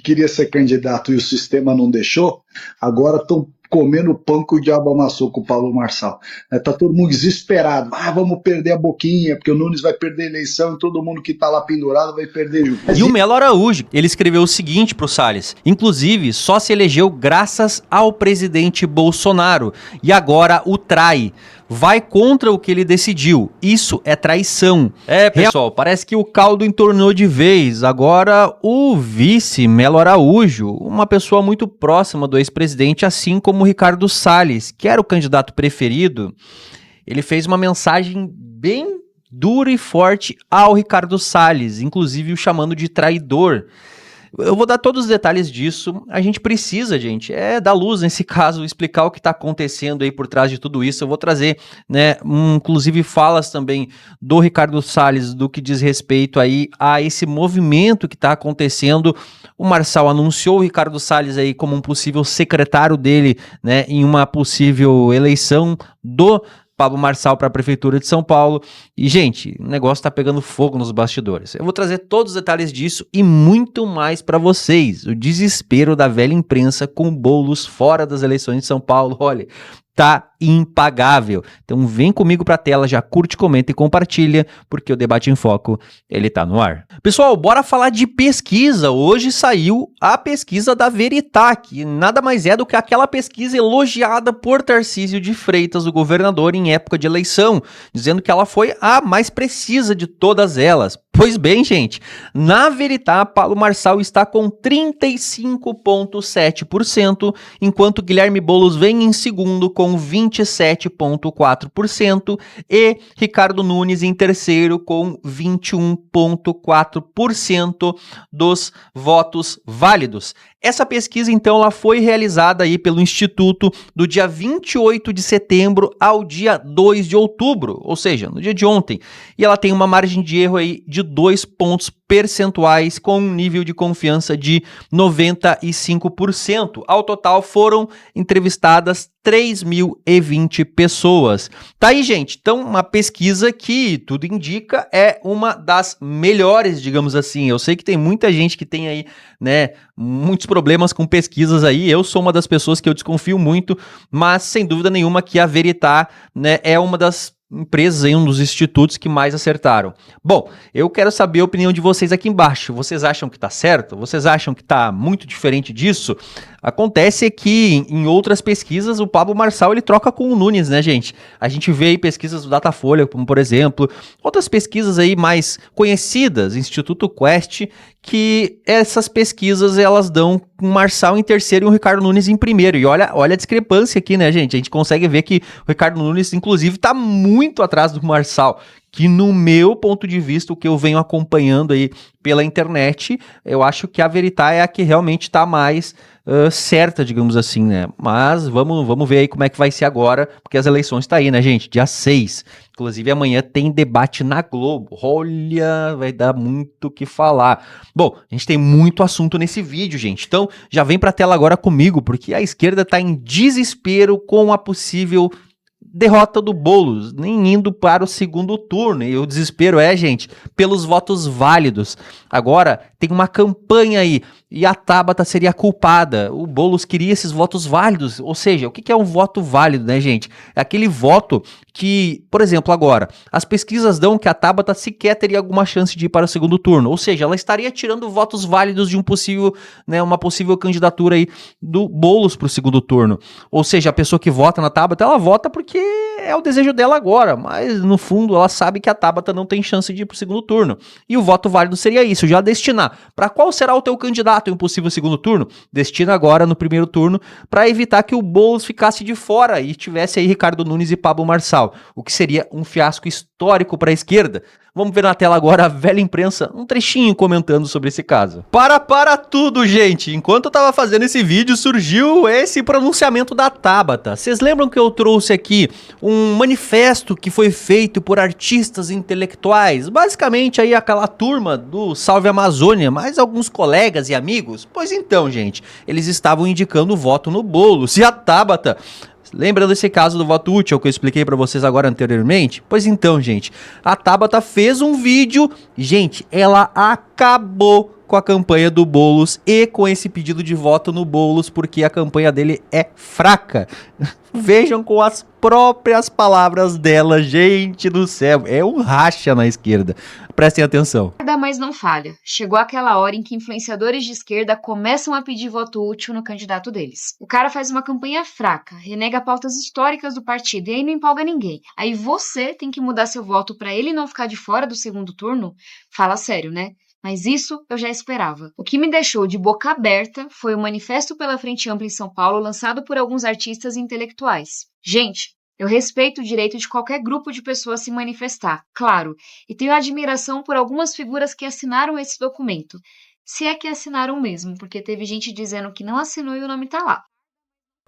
queria ser candidato e o sistema não deixou, agora estão comendo o pão que o diabo amassou com o Pablo Marçal. Tá todo mundo desesperado. Vamos perder a boquinha, porque o Nunes vai perder a eleição e todo mundo que tá lá pendurado vai perder junto. E o Melo Araújo, ele escreveu o seguinte pro Salles: inclusive, só se elegeu graças ao presidente Bolsonaro e agora o trai. Vai contra o que ele decidiu. Isso é traição. Pessoal, parece que o caldo entornou de vez. Agora, o vice Melo Araújo, uma pessoa muito próxima do ex-presidente, assim como o Ricardo Salles, que era o candidato preferido, ele fez uma mensagem bem dura e forte ao Ricardo Salles, inclusive o chamando de traidor. Eu vou dar todos os detalhes disso. A gente precisa, gente, dar luz nesse caso, explicar o que está acontecendo aí por trás de tudo isso. Eu vou trazer, né, inclusive falas também do Ricardo Salles do que diz respeito aí a esse movimento que está acontecendo. O Marçal anunciou o Ricardo Salles aí como um possível secretário dele, né, em uma possível eleição do Pablo Marçal para a Prefeitura de São Paulo. E, gente, o negócio tá pegando fogo nos bastidores. Eu vou trazer todos os detalhes disso e muito mais para vocês. O desespero da velha imprensa com Boulos fora das eleições de São Paulo. Olha, tá impagável. Então vem comigo pra tela, já curte, comenta e compartilha, porque o Debate em Foco, ele tá no ar. Pessoal, bora falar de pesquisa. Hoje saiu a pesquisa da Veritá, que nada mais é do que aquela pesquisa elogiada por Tarcísio de Freitas, o governador, em época de eleição, dizendo que ela foi a mais precisa de todas elas. Pois bem, gente, na Veritá, Pablo Marçal está com 35,7%, enquanto Guilherme Boulos vem em segundo com 27,4% e Ricardo Nunes em terceiro com 21,4% dos votos válidos. Essa pesquisa, então, ela foi realizada aí pelo Instituto do dia 28 de setembro ao dia 2 de outubro, ou seja, no dia de ontem. E ela tem uma margem de erro aí de 2 pontos percentuais com um nível de confiança de 95%. Ao total foram entrevistadas 3.020 pessoas. Tá aí, gente. Então, uma pesquisa que tudo indica é uma das melhores, digamos assim. Eu sei que tem muita gente que tem aí, né, muitos problemas com pesquisas aí. Eu sou uma das pessoas que eu desconfio muito, mas sem dúvida nenhuma que a Veritá, né, é uma das empresas aí, um dos institutos que mais acertaram. Bom, eu quero saber a opinião de vocês aqui embaixo. Vocês acham que tá certo? Vocês acham que tá muito diferente disso? Acontece que em outras pesquisas o Pablo Marçal ele troca com o Nunes, né, gente? A gente vê aí pesquisas do Datafolha, como por exemplo, outras pesquisas aí mais conhecidas, Instituto Quest, que essas pesquisas elas dão um Marçal em terceiro e um Ricardo Nunes em primeiro. E olha a discrepância aqui, né, gente? A gente consegue ver que o Ricardo Nunes, inclusive, tá muito atrás do Marçal, que no meu ponto de vista, o que eu venho acompanhando aí pela internet, eu acho que a Veritá é a que realmente tá mais certa, digamos assim, né? Mas vamos ver aí como é que vai ser agora, porque as eleições tá aí, né, gente? Dia 6. Inclusive, amanhã tem debate na Globo. Olha, vai dar muito o que falar. Bom, a gente tem muito assunto nesse vídeo, gente. Então, já vem pra tela agora comigo, porque a esquerda tá em desespero com a possível derrota do Boulos, nem indo para o segundo turno. E o desespero gente, pelos votos válidos. Agora, tem uma campanha aí, e a Tabata seria culpada. O Boulos queria esses votos válidos. Ou seja, o que é um voto válido, né, gente? É aquele voto que, por exemplo, agora, as pesquisas dão que a Tabata sequer teria alguma chance de ir para o segundo turno. Ou seja, ela estaria tirando votos válidos de uma possível candidatura aí do Boulos para o segundo turno. Ou seja, a pessoa que vota na Tabata, ela vota porque é o desejo dela agora, mas no fundo ela sabe que a Tabata não tem chance de ir para o segundo turno. E o voto válido seria isso, já destinar. Para qual será o teu candidato em um possível segundo turno? Destina agora no primeiro turno para evitar que o Boulos ficasse de fora e tivesse aí Ricardo Nunes e Pablo Marçal, o que seria um fiasco histórico para a esquerda. Vamos ver na tela agora a velha imprensa, um trechinho comentando sobre esse caso. Para tudo, gente! Enquanto eu tava fazendo esse vídeo, surgiu esse pronunciamento da Tabata. Vocês lembram que eu trouxe aqui um manifesto que foi feito por artistas intelectuais? Basicamente aí aquela turma do Salve Amazônia, mais alguns colegas e amigos? Pois então, gente, eles estavam indicando o voto no Boulos. E a Tabata... Lembra desse caso do voto útil que eu expliquei pra vocês agora anteriormente? Pois então, gente, a Tabata fez um vídeo, gente, ela acabou com a campanha do Boulos e com esse pedido de voto no Boulos, porque a campanha dele é fraca. Vejam com as próprias palavras dela, gente do céu, é um racha na esquerda. Prestem atenção. Mas não falha. Chegou aquela hora em que influenciadores de esquerda começam a pedir voto útil no candidato deles. O cara faz uma campanha fraca, renega pautas históricas do partido e aí não empolga ninguém. Aí você tem que mudar seu voto pra ele não ficar de fora do segundo turno? Fala sério, né? Mas isso eu já esperava. O que me deixou de boca aberta foi o Manifesto pela Frente Ampla em São Paulo, lançado por alguns artistas e intelectuais. Gente, eu respeito o direito de qualquer grupo de pessoas se manifestar, claro, e tenho admiração por algumas figuras que assinaram esse documento. Se é que assinaram mesmo, porque teve gente dizendo que não assinou e o nome tá lá.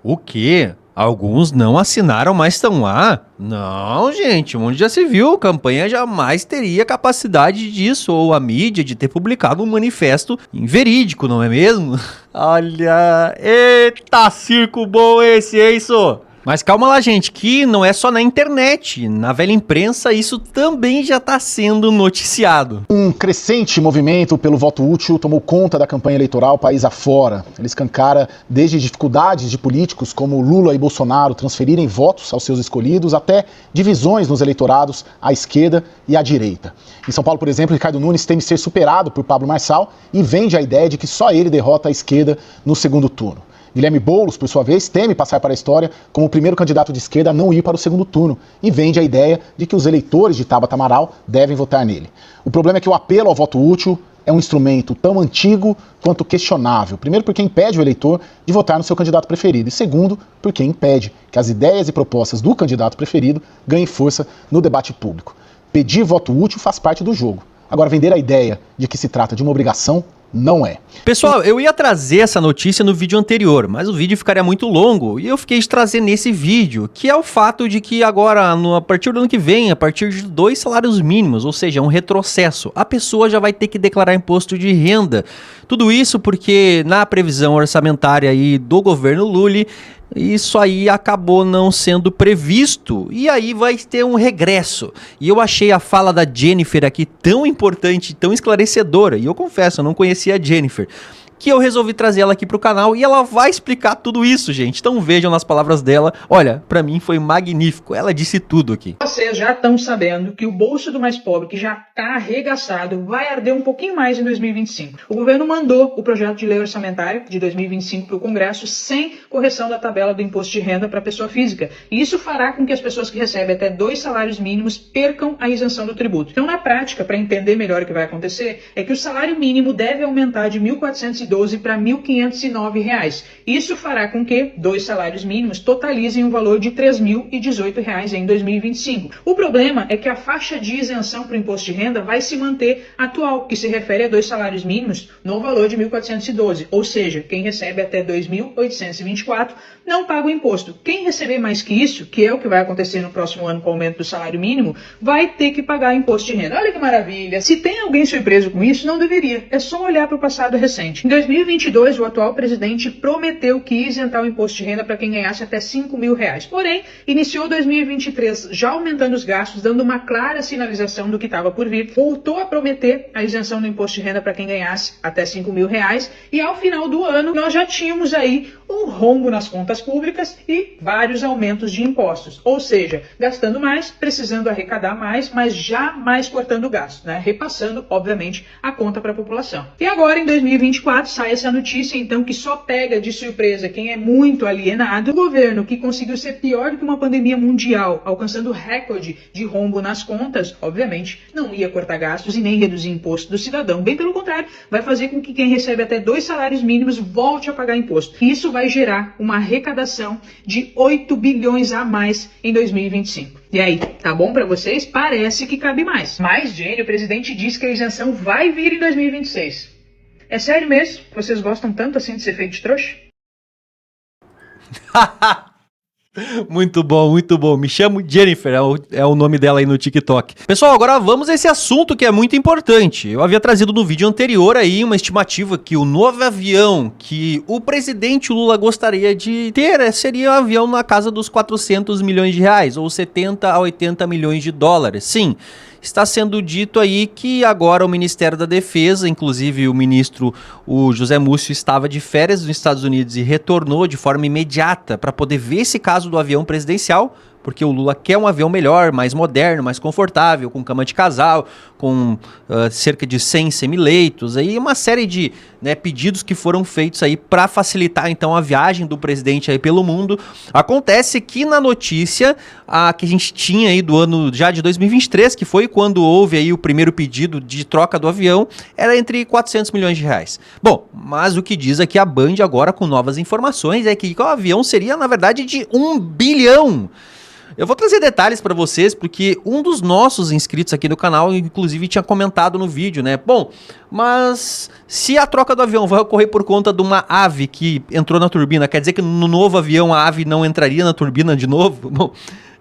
O quê? Alguns não assinaram, mas estão lá? Não, gente, onde já se viu? A campanha jamais teria capacidade disso, ou a mídia de ter publicado um manifesto inverídico, não é mesmo? Olha, eita circo bom esse, é isso? Mas calma lá, gente, que não é só na internet. Na velha imprensa, isso também já está sendo noticiado. Um crescente movimento pelo voto útil tomou conta da campanha eleitoral país afora. Ele escancara desde dificuldades de políticos como Lula e Bolsonaro transferirem votos aos seus escolhidos, até divisões nos eleitorados à esquerda e à direita. Em São Paulo, por exemplo, Ricardo Nunes teme ser superado por Pablo Marçal e vende a ideia de que só ele derrota a esquerda no segundo turno. Guilherme Boulos, por sua vez, teme passar para a história como o primeiro candidato de esquerda a não ir para o segundo turno e vende a ideia de que os eleitores de Tabata Amaral devem votar nele. O problema é que o apelo ao voto útil é um instrumento tão antigo quanto questionável. Primeiro, porque impede o eleitor de votar no seu candidato preferido. E segundo, porque impede que as ideias e propostas do candidato preferido ganhem força no debate público. Pedir voto útil faz parte do jogo. Agora, vender a ideia de que se trata de uma obrigação não é. Pessoal, eu ia trazer essa notícia no vídeo anterior, mas o vídeo ficaria muito longo e eu fiquei de trazer nesse vídeo, que é o fato de que agora, a partir do ano que vem, a partir de 2 salários mínimos, ou seja, um retrocesso, a pessoa já vai ter que declarar imposto de renda. Tudo isso porque na previsão orçamentária aí do governo Lula, isso aí acabou não sendo previsto e aí vai ter um regresso. E eu achei a fala da Jennifer aqui tão importante, tão esclarecedora, e eu confesso, eu não conhecia a Jennifer, que eu resolvi trazer ela aqui pro canal e ela vai explicar tudo isso, gente. Então vejam nas palavras dela. Olha, pra mim foi magnífico. Ela disse tudo aqui. Vocês já estão sabendo que o bolso do mais pobre, que já está arregaçado, vai arder um pouquinho mais em 2025. O governo mandou o projeto de lei orçamentária de 2025 para o Congresso sem correção da tabela do imposto de renda para a pessoa física. E isso fará com que as pessoas que recebem até 2 salários mínimos percam a isenção do tributo. Então, na prática, para entender melhor o que vai acontecer, é que o salário mínimo deve aumentar de R$ 1.412 para R$ 1.509. Isso fará com que 2 salários mínimos totalizem um valor de R$ 3.018 em 2025. O problema é que a faixa de isenção para o imposto de renda vai se manter atual, que se refere a 2 salários mínimos no valor de 1.412. Ou seja, quem recebe até 2.824 não paga o imposto. Quem receber mais que isso, que é o que vai acontecer no próximo ano com o aumento do salário mínimo, vai ter que pagar imposto de renda. Olha que maravilha! Se tem alguém surpreso com isso, não deveria. É só olhar para o passado recente. Em 2022, o atual presidente prometeu que ia isentar o imposto de renda para quem ganhasse até R$ 5.000. Porém, iniciou 2023 já aumentando os gastos, dando uma clara sinalização do que estava por vir. Voltou a prometer a isenção do imposto de renda para quem ganhasse até R$ 5.000. E ao final do ano, nós já tínhamos aí um rombo nas contas públicas e vários aumentos de impostos. Ou seja, gastando mais, precisando arrecadar mais, mas jamais cortando gasto, né? Repassando, obviamente, a conta para a população. E agora, em 2024, sai essa notícia, então, que só pega de surpresa quem é muito alienado. O governo, que conseguiu ser pior do que uma pandemia mundial, alcançando recorde de rombo nas contas, obviamente, não ia cortar gastos e nem reduzir imposto do cidadão. Bem pelo contrário, vai fazer com que quem recebe até 2 salários mínimos volte a pagar imposto. Isso vai gerar uma arrecadação de 8 bilhões a mais em 2025. E aí, tá bom pra vocês? Parece que cabe mais. Mas, Jenny, o presidente disse que a isenção vai vir em 2026. É sério mesmo? Vocês gostam tanto assim de ser feito de trouxa? Muito bom, muito bom. Me chamo Jennifer, é o nome dela aí no TikTok. Pessoal, agora vamos a esse assunto que é muito importante. Eu havia trazido no vídeo anterior aí uma estimativa que o novo avião que o presidente Lula gostaria de ter seria um avião na casa dos 400 milhões de reais, ou 70 a 80 milhões de dólares. Sim, está sendo dito aí que agora o Ministério da Defesa, inclusive o ministro, o José Múcio, estava de férias nos Estados Unidos e retornou de forma imediata para poder ver esse caso do avião presidencial, porque o Lula quer um avião melhor, mais moderno, mais confortável, com cama de casal, com cerca de 100 semileitos, aí uma série de pedidos que foram feitos aí para facilitar então a viagem do presidente aí pelo mundo. Acontece que na notícia que a gente tinha aí do ano já de 2023, que foi quando houve aí o primeiro pedido de troca do avião, era entre 400 milhões de reais. Bom, mas o que diz aqui a Band agora com novas informações é que o avião seria na verdade de 1 bilhão. Eu vou trazer detalhes para vocês, porque um dos nossos inscritos aqui no canal, inclusive, tinha comentado no vídeo, né? Bom, mas se a troca do avião vai ocorrer por conta de uma ave que entrou na turbina, quer dizer que no novo avião a ave não entraria na turbina de novo? Bom,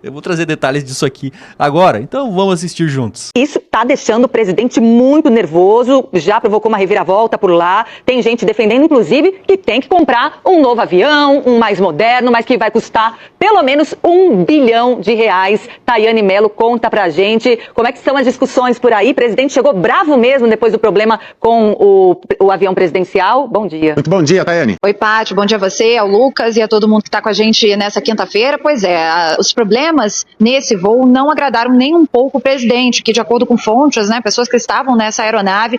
eu vou trazer detalhes disso aqui agora, então vamos assistir juntos. Isso tá deixando o presidente muito nervoso, já provocou uma reviravolta por lá. Tem gente defendendo, inclusive, que tem que comprar um novo avião, um mais moderno, mas que vai custar pelo menos 1 bilhão de reais. Tayane Mello conta pra gente como é que são as discussões por aí. O presidente chegou bravo mesmo depois do problema com o avião presidencial. Bom dia. Muito bom dia, Tayane. Oi, Paty, bom dia a você, ao Lucas e a todo mundo que está com a gente nessa quinta-feira. Pois é, os problemas nesse voo não agradaram nem um pouco o presidente, que de acordo com fontes, pessoas que estavam nessa aeronave,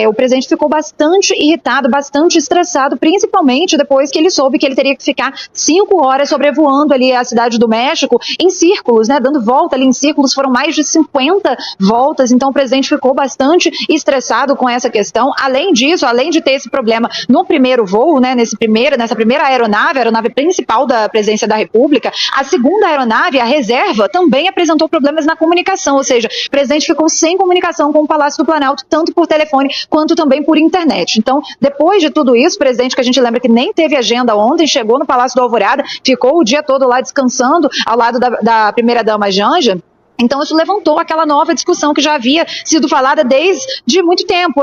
o presidente ficou bastante irritado, bastante estressado, principalmente depois que ele soube que ele teria que ficar 5 horas sobrevoando ali a cidade do México em círculos, dando volta ali em círculos, foram mais de 50 voltas, então o presidente ficou bastante estressado com essa questão. Além disso, além de ter esse problema no primeiro voo, nessa primeira aeronave, a aeronave principal da presidência da República, a segunda aeronave, a reserva, também apresentou problemas na comunicação, ou seja, o presidente ficou sem comunicação com o Palácio do Planalto, tanto por telefone quanto também por internet. Então, depois de tudo isso, o presidente, que a gente lembra que nem teve agenda ontem, chegou no Palácio do Alvorada, ficou o dia todo lá descansando ao lado da primeira-dama Janja. Então, isso levantou aquela nova discussão que já havia sido falada desde muito tempo,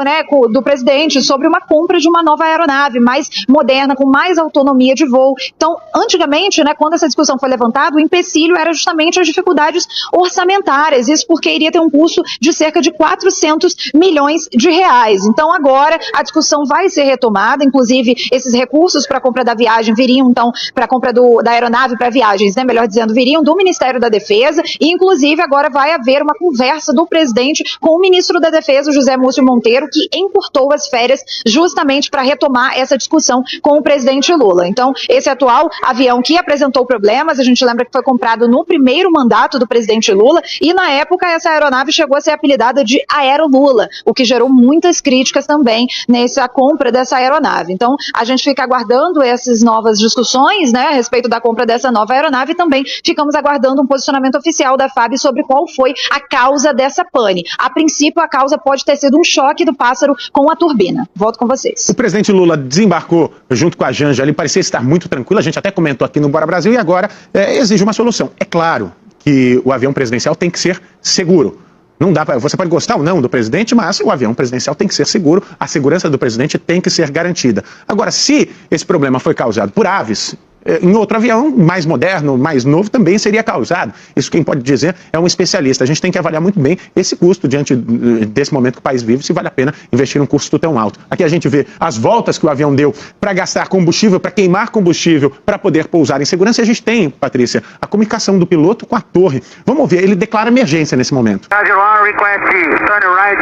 do presidente, sobre uma compra de uma nova aeronave mais moderna, com mais autonomia de voo. Então, antigamente, quando essa discussão foi levantada, o empecilho era justamente as dificuldades orçamentárias, isso porque iria ter um custo de cerca de 400 milhões de reais. Então, agora, a discussão vai ser retomada, inclusive, esses recursos para a compra da viagem viriam, então, para a compra da aeronave para viagens, melhor dizendo, viriam do Ministério da Defesa, e, inclusive, agora vai haver uma conversa do presidente com o ministro da Defesa, José Múcio Monteiro, que encurtou as férias justamente para retomar essa discussão com o presidente Lula. Então, esse atual avião que apresentou problemas, a gente lembra que foi comprado no primeiro mandato do presidente Lula, e na época essa aeronave chegou a ser apelidada de Aero Lula, o que gerou muitas críticas também nessa compra dessa aeronave. Então, a gente fica aguardando essas novas discussões, a respeito da compra dessa nova aeronave, e também ficamos aguardando um posicionamento oficial da FAB sobre qual foi a causa dessa pane. A princípio, a causa pode ter sido um choque do pássaro com a turbina. Volto com vocês. O presidente Lula desembarcou junto com a Janja, ele parecia estar muito tranquilo, a gente até comentou aqui no Bora Brasil, e agora exige uma solução. É claro que o avião presidencial tem que ser seguro. Não dá pra, você pode gostar ou não do presidente, mas o avião presidencial tem que ser seguro, a segurança do presidente tem que ser garantida. Agora, se esse problema foi causado por aves, em outro avião mais moderno, mais novo, também seria causado. Isso quem pode dizer é um especialista. A gente tem que avaliar muito bem esse custo diante desse momento que o país vive, se vale a pena investir num custo tão alto. Aqui a gente vê as voltas que o avião deu para gastar combustível, para queimar combustível, para poder pousar em segurança. E a gente tem, Patrícia, a comunicação do piloto com a torre. Vamos ouvir, ele declara emergência nesse momento. Girona, request turn right,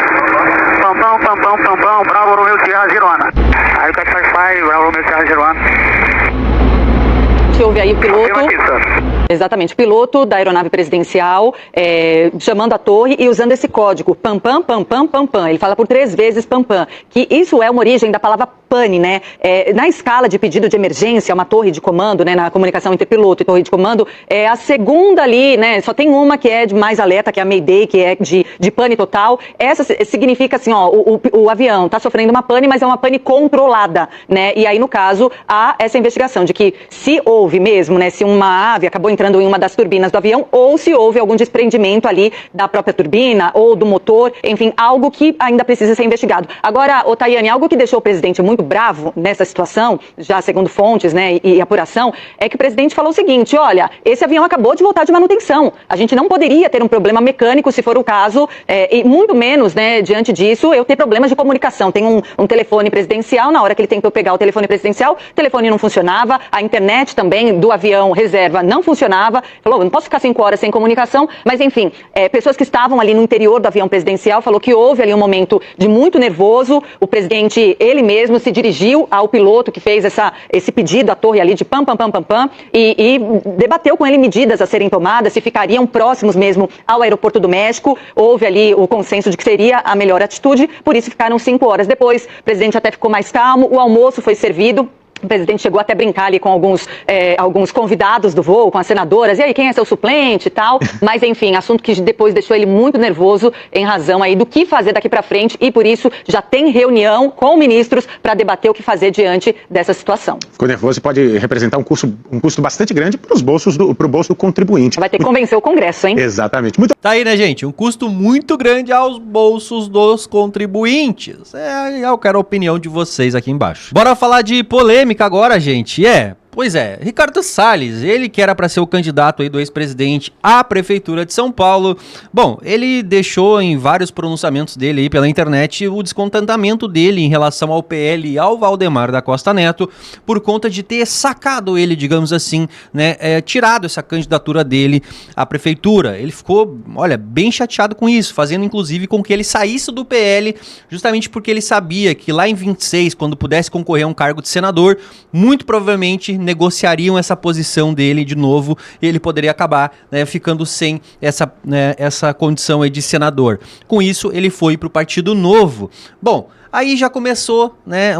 Pampão, Bravo Romeo Sierra Girona. Request 55, Bravo Romeo Sierra Girona. Que houve aí o piloto, exatamente, o piloto da aeronave presidencial chamando a torre e usando esse código, pam, pam, pam, pam, pam, pam. Ele fala por 3 vezes pam, pam, que isso é uma origem da palavra pane, na escala de pedido de emergência, uma torre de comando, na comunicação entre piloto e torre de comando, a segunda ali, só tem uma que é de mais alerta, que é a Mayday, que é de pane total. Essa significa assim, o avião está sofrendo uma pane, mas é uma pane controlada, E aí, no caso, há essa investigação de que se houve mesmo, se uma ave acabou entrando entrando em uma das turbinas do avião, ou se houve algum desprendimento ali da própria turbina ou do motor, enfim, algo que ainda precisa ser investigado. Agora, Tayane, algo que deixou o presidente muito bravo nessa situação, já segundo fontes, né, e apuração, é que o presidente falou o seguinte: olha, esse avião acabou de voltar de manutenção, a gente não poderia ter um problema mecânico se for o caso, e muito menos, né, diante disso, eu ter problemas de comunicação. Tem um telefone presidencial, na hora que ele tentou pegar o telefone presidencial, o telefone não funcionava, a internet também do avião reserva não funcionava, falou, não posso ficar 5 horas sem comunicação, mas enfim, pessoas que estavam ali no interior do avião presidencial falou que houve ali um momento de muito nervoso, o presidente, ele mesmo, se dirigiu ao piloto que fez esse pedido à torre ali de pam, pam, pam, pam, pam, e debateu com ele medidas a serem tomadas, se ficariam próximos mesmo ao aeroporto do México, houve ali o consenso de que seria a melhor atitude, por isso ficaram 5 horas depois, o presidente até ficou mais calmo, o almoço foi servido. O presidente chegou até a brincar ali com alguns convidados do voo, com as senadoras, e aí, quem é seu suplente e tal, mas enfim, assunto que depois deixou ele muito nervoso em razão aí do que fazer daqui para frente, e por isso já tem reunião com ministros para debater o que fazer diante dessa situação. Ficou nervoso e pode representar um custo bastante grande para o bolso do contribuinte. Vai ter que convencer o Congresso, hein? Exatamente. Tá aí, né, gente? Um custo muito grande aos bolsos dos contribuintes. Eu quero a opinião de vocês aqui embaixo. Bora falar de polêmica agora, gente. Pois é, Ricardo Salles, ele que era para ser o candidato aí do ex-presidente à Prefeitura de São Paulo, bom, ele deixou em vários pronunciamentos dele aí pela internet o descontentamento dele em relação ao PL e ao Valdemar da Costa Neto, por conta de ter sacado ele, digamos assim, né, tirado essa candidatura dele à Prefeitura. Ele ficou, olha, bem chateado com isso, fazendo inclusive com que ele saísse do PL, justamente porque ele sabia que lá em 26, quando pudesse concorrer a um cargo de senador, muito provavelmente negociariam essa posição dele de novo e ele poderia acabar, né, ficando sem essa condição aí de senador. Com isso, ele foi para o Partido Novo. Bom, aí já começou, né,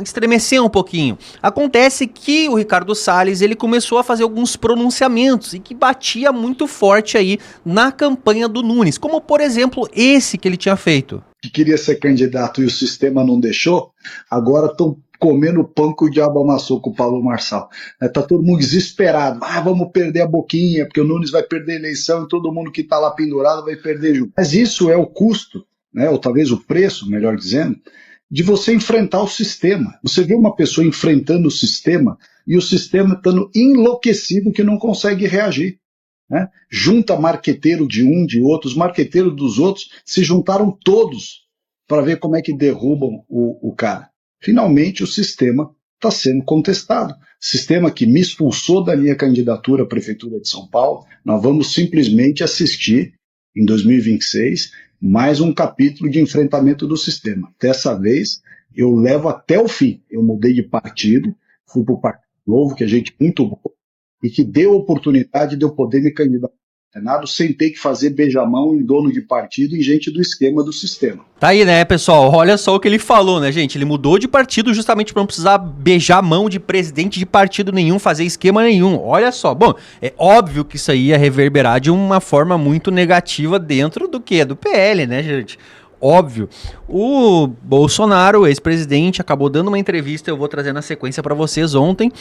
estremecer um pouquinho. Acontece que o Ricardo Salles, ele começou a fazer alguns pronunciamentos e que batia muito forte aí na campanha do Nunes, como por exemplo esse que ele tinha feito. Que queria ser candidato e o sistema não deixou, agora estão comendo o pão que o diabo amassou com o Paulo Marçal. Tá todo mundo desesperado. Vamos perder a boquinha, porque o Nunes vai perder a eleição e todo mundo que está lá pendurado vai perder junto. Mas isso é o custo, né, ou talvez o preço, melhor dizendo, de você enfrentar o sistema. Você vê uma pessoa enfrentando o sistema e o sistema estando enlouquecido que não consegue reagir. Né? Junta marqueteiro de um, de outro, os marqueteiros dos outros se juntaram todos para ver como é que derrubam o cara. Finalmente o sistema está sendo contestado. Sistema que me expulsou da minha candidatura à Prefeitura de São Paulo. Nós vamos simplesmente assistir, em 2026, mais um capítulo de enfrentamento do sistema. Dessa vez, eu levo até o fim. Eu mudei de partido, fui para o Partido Novo, que é gente muito boa, e que deu oportunidade de eu poder me candidatar ao Senado sem ter que fazer beijamão em dono de partido e gente do esquema do sistema. Tá aí, né, pessoal? Olha só o que ele falou, né, gente? Ele mudou de partido justamente para não precisar beijar a mão de presidente de partido nenhum, fazer esquema nenhum. Olha só. Bom, é óbvio que isso aí ia reverberar de uma forma muito negativa dentro do quê? Do PL, né, gente? Óbvio. O Bolsonaro, ex-presidente, acabou dando uma entrevista, eu vou trazer na sequência para vocês ontem,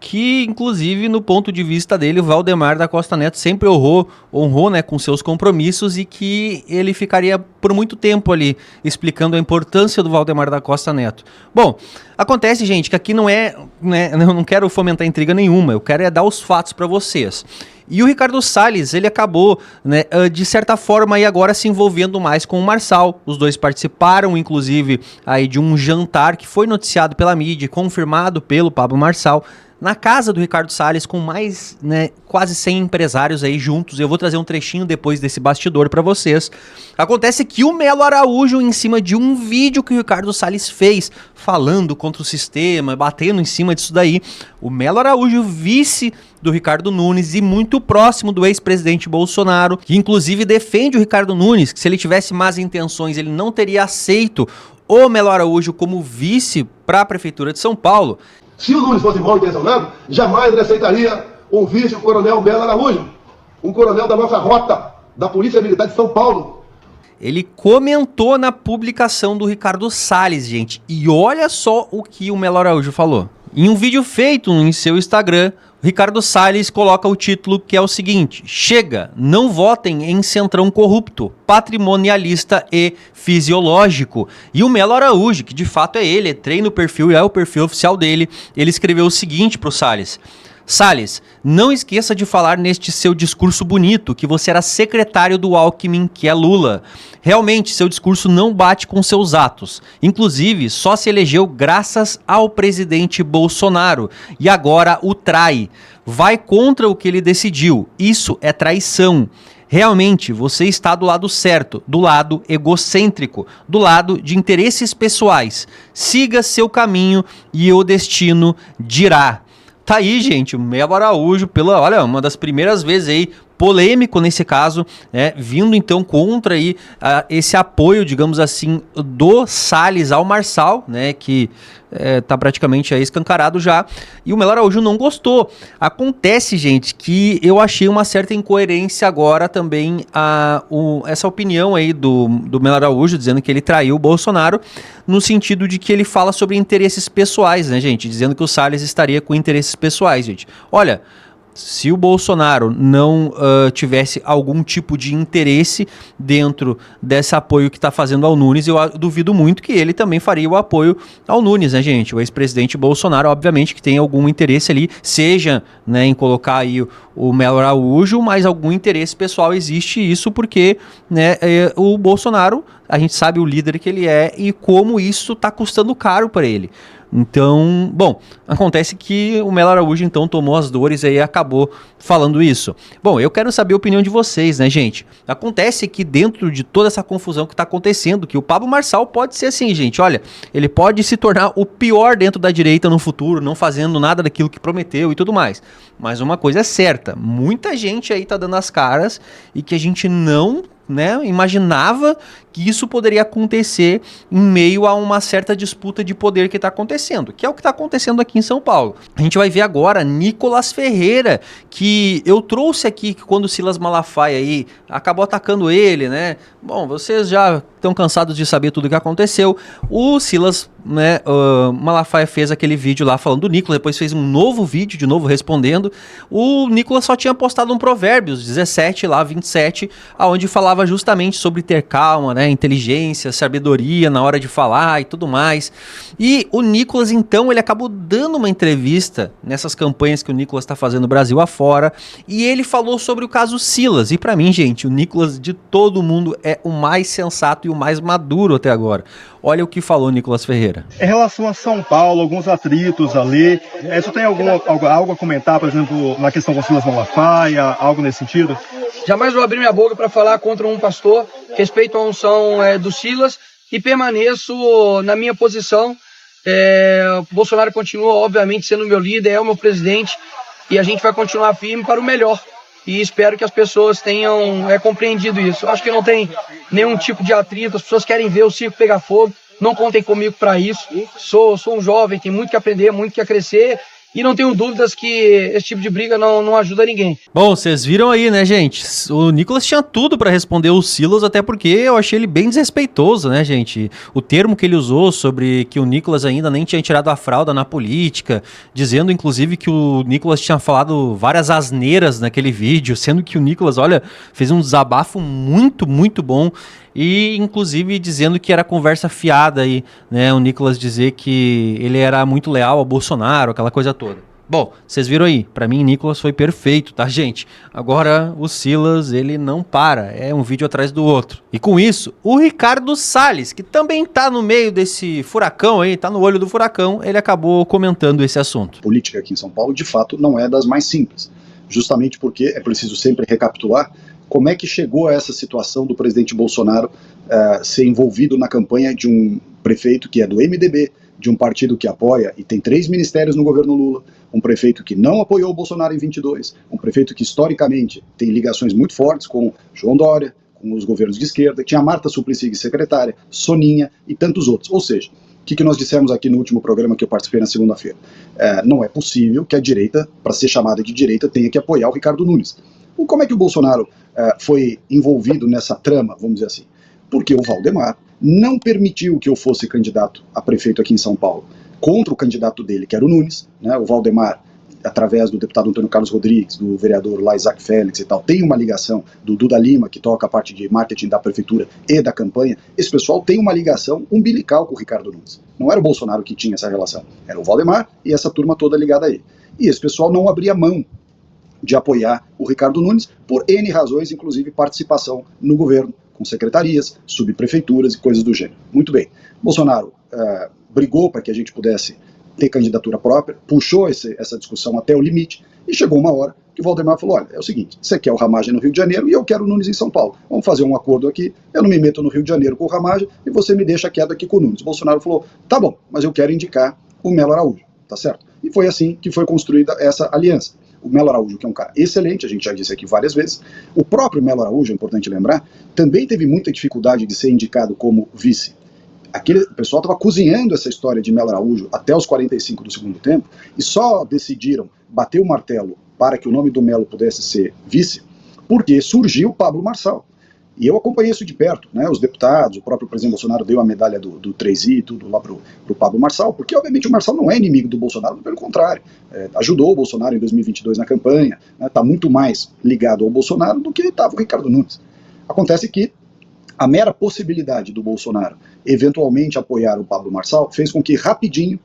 que inclusive no ponto de vista dele, o Valdemar da Costa Neto sempre honrou, né, com seus compromissos e que ele ficaria por muito tempo ali explicando a importância do Valdemar da Costa Neto. Bom, acontece, gente, que aqui não é, né, eu não quero fomentar intriga nenhuma, eu quero dar os fatos para vocês. E o Ricardo Salles, ele acabou, né, de certa forma, aí agora se envolvendo mais com o Marçal. Os dois participaram, inclusive, aí de um jantar que foi noticiado pela mídia, confirmado pelo Pablo Marçal, na casa do Ricardo Salles, com mais, né, quase 100 empresários aí juntos. Eu vou trazer um trechinho depois desse bastidor para vocês. Acontece que o Melo Araújo, em cima de um vídeo que o Ricardo Salles fez, falando contra o sistema, batendo em cima disso daí, o Melo Araújo, vice do Ricardo Nunes e muito próximo do ex-presidente Bolsonaro, que inclusive defende o Ricardo Nunes, que se ele tivesse más intenções, ele não teria aceito o Melo Araújo como vice para a Prefeitura de São Paulo. Se o Nunes fosse bom intencionado, jamais ele aceitaria um vice, o coronel Melo Araújo, um coronel da nossa rota, da Polícia Militar de São Paulo. Ele comentou na publicação do Ricardo Salles, gente, e olha só o que o Melo Araújo falou. Em um vídeo feito em seu Instagram, Ricardo Salles coloca o título que é o seguinte: chega, não votem em centrão corrupto, patrimonialista e fisiológico. E o Melo Araújo, que de fato é ele, treina o perfil e é o perfil oficial dele, ele escreveu o seguinte pro Salles: Salles, não esqueça de falar neste seu discurso bonito que você era secretário do Alckmin, que é Lula. Realmente, seu discurso não bate com seus atos. Inclusive, só se elegeu graças ao presidente Bolsonaro e agora o trai. Vai contra o que ele decidiu. Isso é traição. Realmente, você está do lado certo, do lado egocêntrico, do lado de interesses pessoais. Siga seu caminho e o destino dirá. Tá aí, gente, o Melo Araújo, olha, uma das primeiras vezes aí, polêmico nesse caso, né, vindo então contra aí esse apoio, digamos assim, do Salles ao Marçal, né, que tá praticamente aí escancarado já, e o Melo Araújo não gostou. Acontece, gente, que eu achei uma certa incoerência agora também essa opinião aí do Melo Araújo, dizendo que ele traiu o Bolsonaro, no sentido de que ele fala sobre interesses pessoais, né, gente, dizendo que o Salles estaria com interesses pessoais, gente. Olha, se o Bolsonaro não tivesse algum tipo de interesse dentro desse apoio que está fazendo ao Nunes, eu duvido muito que ele também faria o apoio ao Nunes, né, gente? O ex-presidente Bolsonaro, obviamente, que tem algum interesse ali, seja, né, em colocar aí o Melo Araújo, mas algum interesse pessoal existe, isso porque, né, o Bolsonaro, a gente sabe o líder que ele é e como isso está custando caro para ele. Então, bom, acontece que o Melo Araújo então tomou as dores e acabou falando isso. Bom, eu quero saber a opinião de vocês, né, gente? Acontece que dentro de toda essa confusão que tá acontecendo, que o Pablo Marçal pode ser assim, gente, olha, ele pode se tornar o pior dentro da direita no futuro, não fazendo nada daquilo que prometeu e tudo mais. Mas uma coisa é certa, muita gente aí tá dando as caras e que a gente não, né, imaginava que isso poderia acontecer em meio a uma certa disputa de poder que está acontecendo, que é o que está acontecendo aqui em São Paulo. A gente vai ver agora Nicolas Ferreira, que eu trouxe aqui quando o Silas Malafaia aí acabou atacando ele, né? Bom, vocês já estão cansados de saber tudo o que aconteceu. O Silas, né, Malafaia fez aquele vídeo lá falando do Nicolas, depois fez um novo vídeo de novo respondendo. O Nicolas só tinha postado um Provérbios 17 lá, 27, aonde falava justamente sobre ter calma, né, inteligência, sabedoria na hora de falar e tudo mais. E o Nicolas, então, ele acabou dando uma entrevista nessas campanhas que o Nicolas está fazendo no Brasil afora, e ele falou sobre o caso Silas. E pra mim, gente, o Nicolas de todo mundo é o mais sensato e o mais maduro até agora. Olha o que falou Nicolas Ferreira. Em relação a São Paulo, alguns atritos ali, você tem algo a comentar, por exemplo, na questão com Silas Malafaia, algo nesse sentido? Jamais vou abrir minha boca para falar contra um pastor, respeito a unção do Silas e permaneço na minha posição. Bolsonaro continua, obviamente, sendo meu líder, é o meu presidente e a gente vai continuar firme para o melhor. E espero que as pessoas tenham compreendido isso. Eu acho que não tem nenhum tipo de atrito, as pessoas querem ver o circo pegar fogo, não contem comigo para isso. Sou um jovem, tenho muito que aprender, muito que crescer. E não tenho dúvidas que esse tipo de briga não ajuda ninguém. Bom, vocês viram aí, né, gente? O Nicolas tinha tudo pra responder o Silas, até porque eu achei ele bem desrespeitoso, né, gente? O termo que ele usou sobre que o Nicolas ainda nem tinha tirado a fralda na política, dizendo, inclusive, que o Nicolas tinha falado várias asneiras naquele vídeo, sendo que o Nicolas, olha, fez um desabafo muito, muito bom. E, inclusive, dizendo que era conversa fiada aí, né? O Nicolas dizer que ele era muito leal ao Bolsonaro, aquela coisa toda. Bom, vocês viram aí, pra mim, Nicolas foi perfeito, tá, gente? Agora, o Silas, ele não para, é um vídeo atrás do outro. E com isso, o Ricardo Salles, que também tá no meio desse furacão aí, tá no olho do furacão, ele acabou comentando esse assunto. A política aqui em São Paulo, de fato, não é das mais simples. Justamente porque é preciso sempre recapitular como é que chegou a essa situação do presidente Bolsonaro ser envolvido na campanha de um prefeito que é do MDB, de um partido que apoia e tem 3 ministérios no governo Lula, um prefeito que não apoiou o Bolsonaro em 22, um prefeito que historicamente tem ligações muito fortes com João Dória, com os governos de esquerda, tinha a Marta Suplicy secretária, Soninha e tantos outros. Ou seja, o que nós dissemos aqui no último programa que eu participei na segunda-feira? Não é possível que a direita, para ser chamada de direita, tenha que apoiar o Ricardo Nunes. Como é que o Bolsonaro foi envolvido nessa trama, vamos dizer assim? Porque o Valdemar não permitiu que eu fosse candidato a prefeito aqui em São Paulo. contra o candidato dele, que era o Nunes, né, o Valdemar, através do deputado Antônio Carlos Rodrigues, do vereador lá Isaac Félix e tal, tem uma ligação do Duda Lima, que toca a parte de marketing da prefeitura e da campanha. Esse pessoal tem uma ligação umbilical com o Ricardo Nunes. Não era o Bolsonaro que tinha essa relação, era o Valdemar e essa turma toda ligada a ele. E esse pessoal não abria mão de apoiar o Ricardo Nunes por N razões, inclusive participação no governo, com secretarias, subprefeituras e coisas do gênero. Muito bem. Bolsonaro brigou para que a gente pudesse ter candidatura própria, puxou essa discussão até o limite, e chegou uma hora que o Valdemar falou, olha, é o seguinte, você quer o Ramagem no Rio de Janeiro e eu quero o Nunes em São Paulo. Vamos fazer um acordo aqui, eu não me meto no Rio de Janeiro com o Ramagem e você me deixa quieto aqui com o Nunes. O Bolsonaro falou, tá bom, mas eu quero indicar o Melo Araújo, tá certo? E foi assim que foi construída essa aliança. O Melo Araújo, que é um cara excelente, a gente já disse aqui várias vezes, o próprio Melo Araújo, é importante lembrar, também teve muita dificuldade de ser indicado como vice. O pessoal estava cozinhando essa história de Melo Araújo até os 45 do segundo tempo e só decidiram bater o martelo para que o nome do Melo pudesse ser vice, porque surgiu Pablo Marçal. E eu acompanhei isso de perto, né? Os deputados, o próprio presidente Bolsonaro deu a medalha do 3i e tudo lá pro Pablo Marçal, porque obviamente o Marçal não é inimigo do Bolsonaro, pelo contrário, ajudou o Bolsonaro em 2022 na campanha, está muito mais ligado ao Bolsonaro do que estava o Ricardo Nunes. Acontece que a mera possibilidade do Bolsonaro eventualmente apoiar o Pablo Marçal fez com que rapidinho,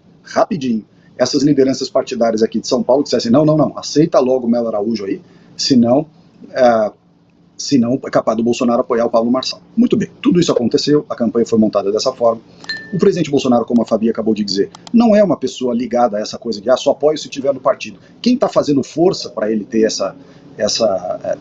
essas lideranças partidárias aqui de São Paulo dissessem, não, aceita logo o Melo Araújo aí, senão é capaz do Bolsonaro apoiar o Pablo Marçal. Muito bem, tudo isso aconteceu, a campanha foi montada dessa forma. O presidente Bolsonaro, como a Fabi acabou de dizer, não é uma pessoa ligada a essa coisa de só apoio se tiver no partido. Quem está fazendo força para ele ter essa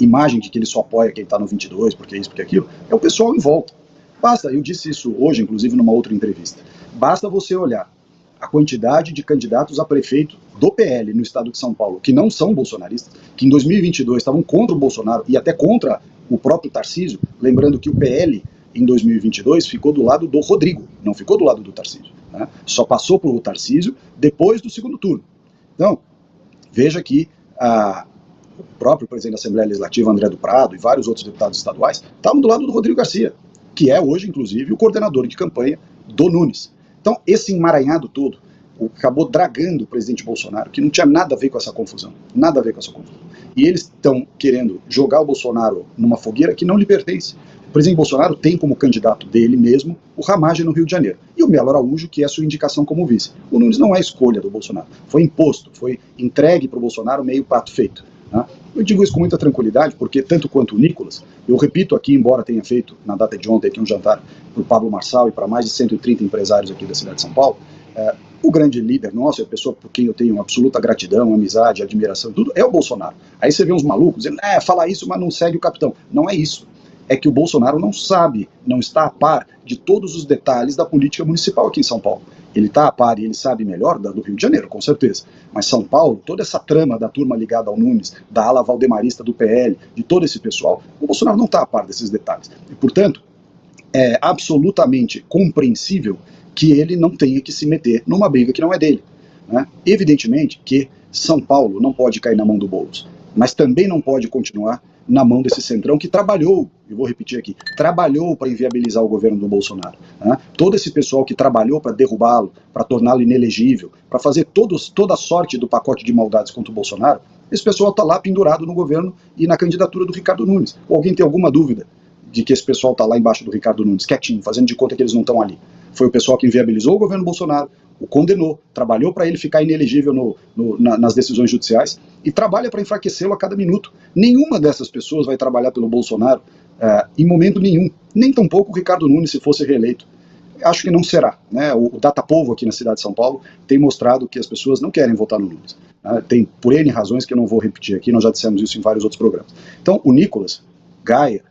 imagem de que ele só apoia quem está no 22, porque isso, porque aquilo, é o pessoal em volta. Basta, eu disse isso hoje, inclusive numa outra entrevista, basta você olhar a quantidade de candidatos a prefeito do PL no estado de São Paulo, que não são bolsonaristas, que em 2022 estavam contra o Bolsonaro e até contra o próprio Tarcísio, lembrando que o PL em 2022 ficou do lado do Rodrigo, não ficou do lado do Tarcísio, né? Só passou para o Tarcísio depois do segundo turno. Então, veja que o próprio presidente da Assembleia Legislativa, André do Prado, e vários outros deputados estaduais, estavam do lado do Rodrigo Garcia, que é hoje, inclusive, o coordenador de campanha do Nunes. Então, esse emaranhado todo acabou dragando o presidente Bolsonaro, que não tinha nada a ver com essa confusão, nada a ver com essa confusão. E eles estão querendo jogar o Bolsonaro numa fogueira que não lhe pertence. O presidente Bolsonaro tem como candidato dele mesmo o Ramagem no Rio de Janeiro, e o Melo Araújo, que é a sua indicação como vice. O Nunes não é escolha do Bolsonaro, foi imposto, foi entregue para o Bolsonaro meio prato feito. Eu digo isso com muita tranquilidade, porque tanto quanto o Nicolas, eu repito aqui, embora tenha feito na data de ontem aqui um jantar para o Pablo Marçal e para mais de 130 empresários aqui da cidade de São Paulo, o grande líder nosso, a pessoa por quem eu tenho absoluta gratidão, amizade, admiração, tudo, é o Bolsonaro. Aí você vê uns malucos dizendo, fala isso, mas não segue o capitão. Não é isso. É que o Bolsonaro não sabe, não está a par de todos os detalhes da política municipal aqui em São Paulo. Ele está a par e ele sabe melhor do Rio de Janeiro, com certeza. Mas São Paulo, toda essa trama da turma ligada ao Nunes, da ala valdemarista do PL, de todo esse pessoal, o Bolsonaro não está a par desses detalhes. E, portanto, é absolutamente compreensível que ele não tenha que se meter numa briga que não é dele, né? Evidentemente que São Paulo não pode cair na mão do Boulos, mas também não pode continuar na mão desse centrão que trabalhou, eu vou repetir aqui, trabalhou para inviabilizar o governo do Bolsonaro, né? Todo esse pessoal que trabalhou para derrubá-lo, para torná-lo inelegível, para fazer toda a sorte do pacote de maldades contra o Bolsonaro, esse pessoal está lá pendurado no governo e na candidatura do Ricardo Nunes. Ou alguém tem alguma dúvida de que esse pessoal está lá embaixo do Ricardo Nunes, quietinho, fazendo de conta que eles não estão ali? Foi o pessoal que inviabilizou o governo Bolsonaro, o condenou, trabalhou para ele ficar inelegível nas decisões judiciais e trabalha para enfraquecê-lo a cada minuto. Nenhuma dessas pessoas vai trabalhar pelo Bolsonaro em momento nenhum, nem tampouco o Ricardo Nunes se fosse reeleito. Acho que não será, né? O Datapovo aqui na cidade de São Paulo tem mostrado que as pessoas não querem votar no Nunes. Tem por N razões que eu não vou repetir aqui, nós já dissemos isso em vários outros programas. Então, o Nicolas, Gaia,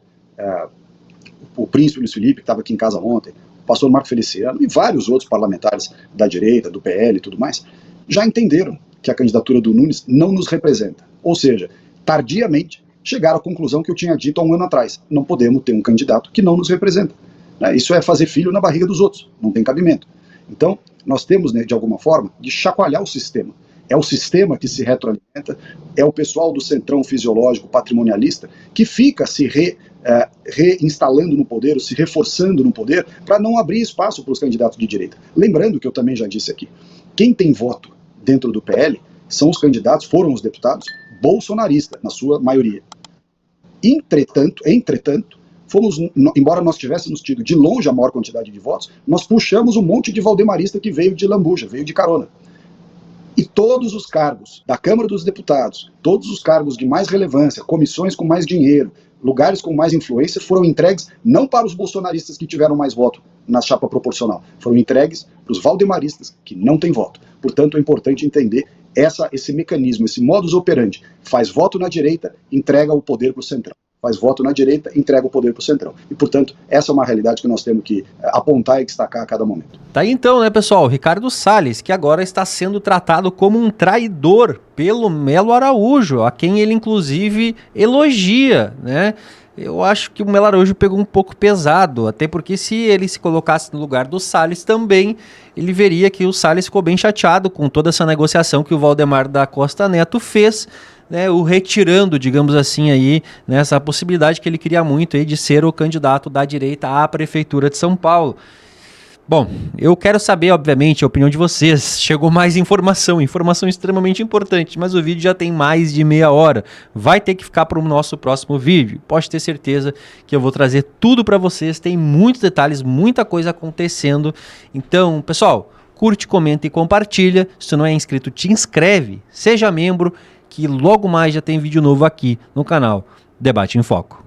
o príncipe Luiz Felipe, que estava aqui em casa ontem, o pastor Marco Feliciano e vários outros parlamentares da direita, do PL e tudo mais, já entenderam que a candidatura do Nunes não nos representa. Ou seja, tardiamente chegaram à conclusão que eu tinha dito há um ano atrás: não podemos ter um candidato que não nos representa. Isso é fazer filho na barriga dos outros, não tem cabimento. Então, nós temos, de alguma forma, de chacoalhar o sistema. É o sistema que se retroalimenta, é o pessoal do centrão fisiológico patrimonialista que fica se reinstalando no poder, se reforçando no poder, para não abrir espaço para os candidatos de direita. Lembrando que eu também já disse aqui, quem tem voto dentro do PL são os candidatos, foram os deputados bolsonaristas, na sua maioria. Entretanto, embora nós tivéssemos tido de longe a maior quantidade de votos, nós puxamos um monte de valdemarista que veio de lambuja, veio de carona. E todos os cargos da Câmara dos Deputados, todos os cargos de mais relevância, comissões com mais dinheiro, lugares com mais influência, foram entregues não para os bolsonaristas que tiveram mais voto na chapa proporcional, foram entregues para os valdemaristas que não têm voto. Portanto, é importante entender esse mecanismo, esse modus operandi. Faz voto na direita, entrega o poder para o centrão. Faz voto na direita, entrega o poder para o centrão. E, portanto, essa é uma realidade que nós temos que apontar e destacar a cada momento. Tá aí então, né, pessoal? Ricardo Salles, que agora está sendo tratado como um traidor pelo Melo Araújo, a quem ele, inclusive, elogia, né? Eu acho que o Melo Araújo pegou um pouco pesado, até porque se ele se colocasse no lugar do Salles também, ele veria que o Salles ficou bem chateado com toda essa negociação que o Valdemar da Costa Neto fez, né, o retirando, digamos assim, aí, né, essa possibilidade que ele queria muito aí de ser o candidato da direita à Prefeitura de São Paulo. Bom, eu quero saber, obviamente, a opinião de vocês. Chegou mais informação extremamente importante, mas o vídeo já tem mais de meia hora. Vai ter que ficar para o nosso próximo vídeo. Pode ter certeza que eu vou trazer tudo para vocês. Tem muitos detalhes, muita coisa acontecendo. Então, pessoal, curte, comenta e compartilha. Se tu não é inscrito, te inscreve, seja membro, que logo mais já tem vídeo novo aqui no canal Debate em Foco.